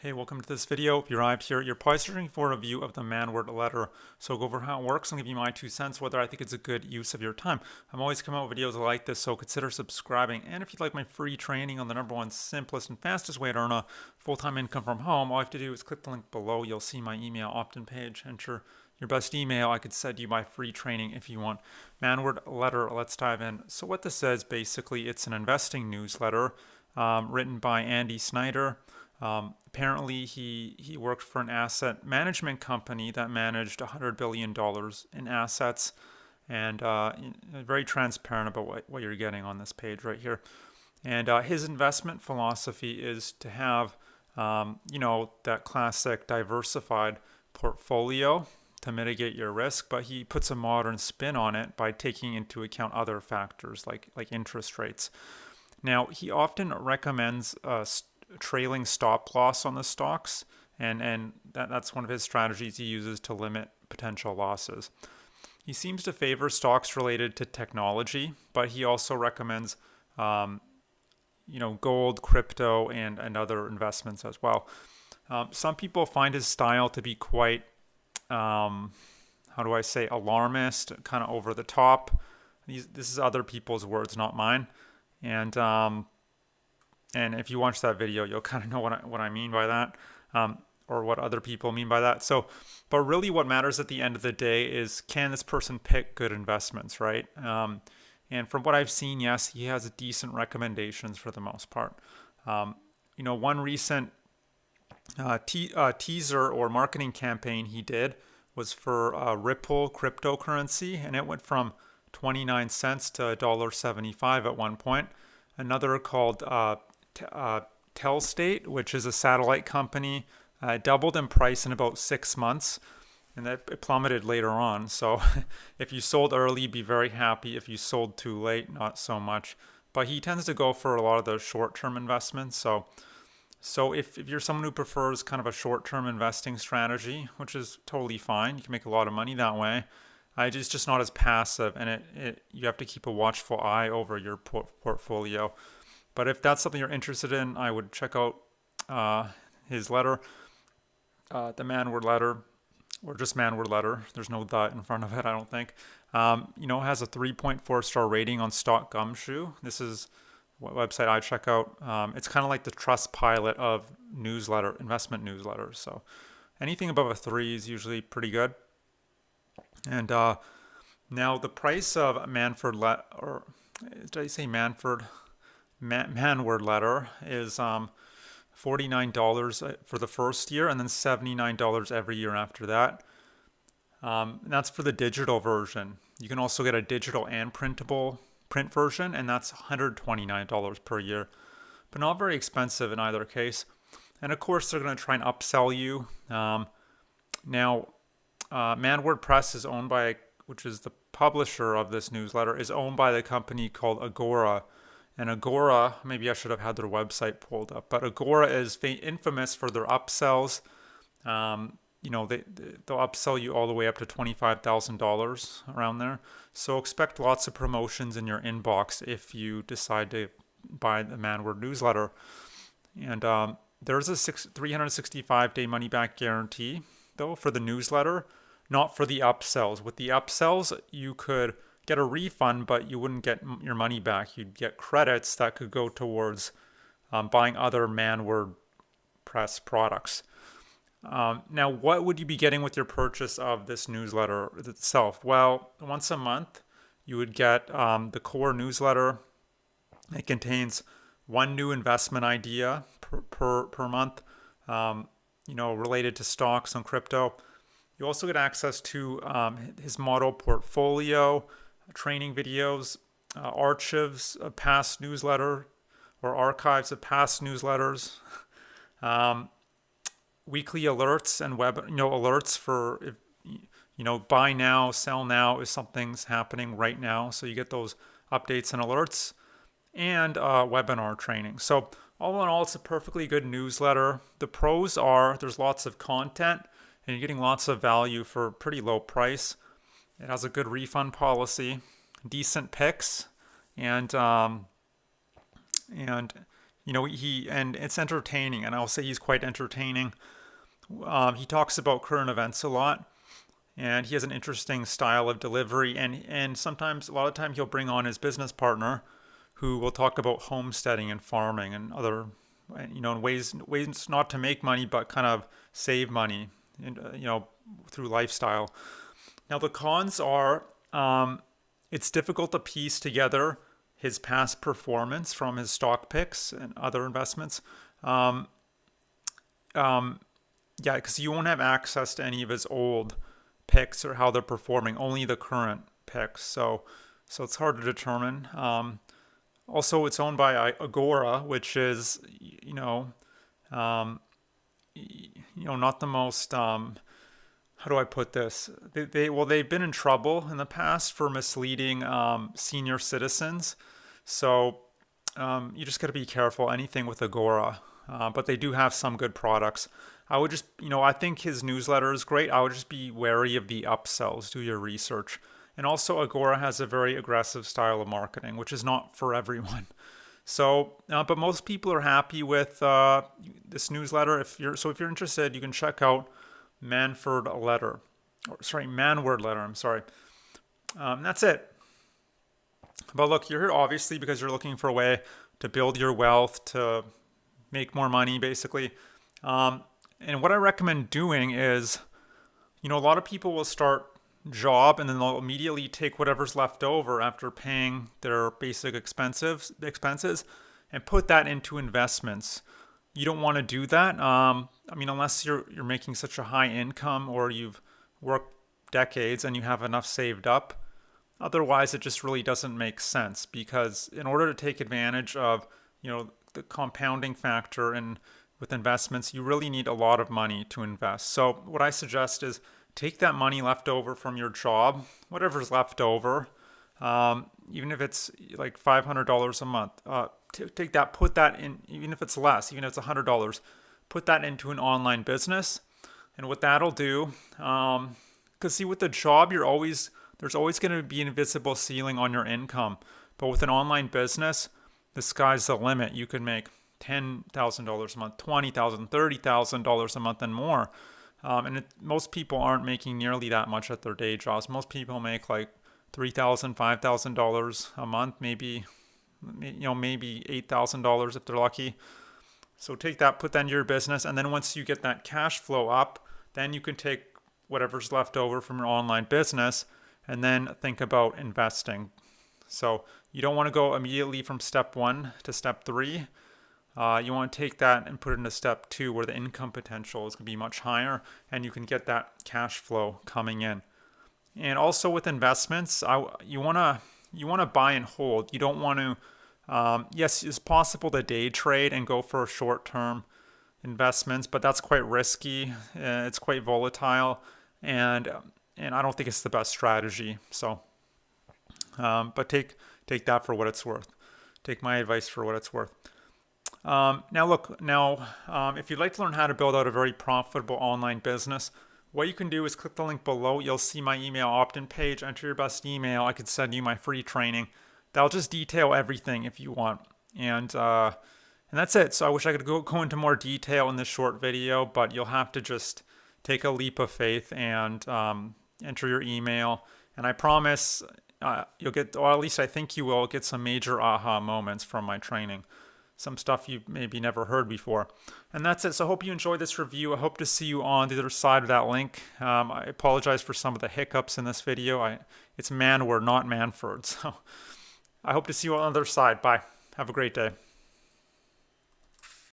Hey, welcome to this video. If you arrived here, you're probably searching for a review of the Manward Letter. So I'll go over how it works and give you my 2 cents, whether I think it's a good use of your time. I'm always coming out with videos like this, so consider subscribing. And if you'd like my free training on the #1 simplest and fastest way to earn a full-time income from home, all you have to do is click the link below. You'll see my email opt-in page. Enter your best email. I could send you my free training if you want. Manward Letter, let's dive in. So what this says, basically, it's an investing newsletter written by Andy Snyder. Apparently, he worked for an asset management company that managed $100 billion in assets, and very transparent about what you're getting on this page right here. And his investment philosophy is to have, that classic diversified portfolio to mitigate your risk, but he puts a modern spin on it by taking into account other factors like interest rates. Now, he often recommends trailing stop loss on the stocks, and that's one of his strategies he uses to limit potential losses. He seems to favor stocks related to technology, but he also recommends gold, crypto, and other investments as well. Some people find his style to be quite how do I say, alarmist, kind of over the top. This is other people's words, not mine. And if you watch that video, you'll kind of know what I mean by that, or what other people mean by that. So, but really what matters at the end of the day is, can this person pick good investments, right? And from what I've seen, yes, he has decent recommendations for the most part. One recent teaser or marketing campaign he did was for Ripple cryptocurrency, and it went from 29 cents to $1.75 at one point. Another called Telstate, which is a satellite company, doubled in price in about 6 months, and it plummeted later on. So if you sold early, be very happy. If you sold too late, not so much. But he tends to go for a lot of the short-term investments. So if you're someone who prefers kind of a short-term investing strategy, which is totally fine, you can make a lot of money that way. It's just not as passive, and you have to keep a watchful eye over your portfolio. But if that's something you're interested in, I would check out his letter, the Manward Letter, or just Manward Letter. There's no "the" in front of it, I don't think. It has a 3.4-star rating on Stock Gumshoe. This is what website I check out. It's kind of like the Trustpilot of investment newsletters. So anything above a 3 is usually pretty good. And now the price of Manward Letter is $49 for the first year, and then $79 every year after that. And that's for the digital version. You can also get a digital and print version, and that's $129 per year, but not very expensive in either case. And of course, they're going to try and upsell you. Manward Press is owned by, which is the publisher of this newsletter, is owned by the company called Agora. And Agora, maybe I should have had their website pulled up, but Agora is infamous for their upsells. They'll upsell you all the way up to $25,000 around there. So expect lots of promotions in your inbox if you decide to buy the Manward newsletter. And there's a 365-day money-back guarantee, though, for the newsletter, not for the upsells. With the upsells, you could get a refund, but you wouldn't get your money back. You'd get credits that could go towards buying other Manward Press products. Now, what would you be getting with your purchase of this newsletter itself? Well, once a month, you would get the core newsletter. It contains one new investment idea per month, related to stocks and crypto. You also get access to his model portfolio, training videos, archives of past newsletter, or archives of past newsletters, weekly alerts and alerts for buy now, sell now if something's happening right now. So you get those updates and alerts, and webinar training. So all in all, it's a perfectly good newsletter. The pros are there's lots of content, and you're getting lots of value for a pretty low price. It has a good refund policy, decent picks, and and it's entertaining, and I'll say he's quite entertaining. He talks about current events a lot, and he has an interesting style of delivery, and sometimes, a lot of time, he'll bring on his business partner, who will talk about homesteading and farming and other, ways not to make money, but kind of save money, through lifestyle. Now, the cons are, it's difficult to piece together his past performance from his stock picks and other investments. Yeah, because you won't have access to any of his old picks or how they're performing, only the current picks. So it's hard to determine. Also, it's owned by Agora, which is, not the most, how do I put this? They've been in trouble in the past for misleading senior citizens. So you just got to be careful, anything with Agora. But they do have some good products. I would just, I think his newsletter is great. I would just be wary of the upsells. Do your research. And also, Agora has a very aggressive style of marketing, which is not for everyone. So, but most people are happy with this newsletter. If you're interested, you can check out Manward Letter. I'm sorry. That's it. But look, you're here obviously because you're looking for a way to build your wealth, to make more money, basically. And what I recommend doing is, a lot of people will start job and then they'll immediately take whatever's left over after paying their basic expenses and put that into investments. You don't want to do that. Unless you're making such a high income or you've worked decades and you have enough saved up. Otherwise, it just really doesn't make sense, because in order to take advantage of, the compounding factor and with investments, you really need a lot of money to invest. So what I suggest is take that money left over from your job, whatever's left over, even if it's like $500 a month. Take that, put that in, even if it's less, even if it's $100, put that into an online business. And what that'll do, because see, with the job, there's always going to be an invisible ceiling on your income. But with an online business, the sky's the limit. You can make $10,000 a month, $20,000, $30,000 a month and more. Most people aren't making nearly that much at their day jobs. Most people make like $3,000, $5,000 a month, maybe $8,000 if they're lucky. So take that, put that into your business, and then once you get that cash flow up, then you can take whatever's left over from your online business and then think about investing. So you don't want to go immediately from step 1 to step 3. You want to take that and put it into step 2, where the income potential is going to be much higher and you can get that cash flow coming in. And also with investments, you want to buy and hold. You don't want to, yes, it's possible to day trade and go for short-term investments, but that's quite risky. It's quite volatile, and I don't think it's the best strategy. So, but take that for what it's worth. Take my advice for what it's worth. If you'd like to learn how to build out a very profitable online business, what you can do is click the link below. You'll see my email opt-in page. Enter your best email. I could send you my free training. That'll just detail everything if you want. And that's it. So I wish I could go into more detail in this short video, but you'll have to just take a leap of faith and enter your email. And I promise you'll get, or at least I think you will, get some major aha moments from my training. Some stuff you've maybe never heard before. And that's it. So I hope you enjoyed this review. I hope to see you on the other side of that link. I apologize for some of the hiccups in this video. It's Manward, not Manford. So I hope to see you on the other side. Bye. Have a great day.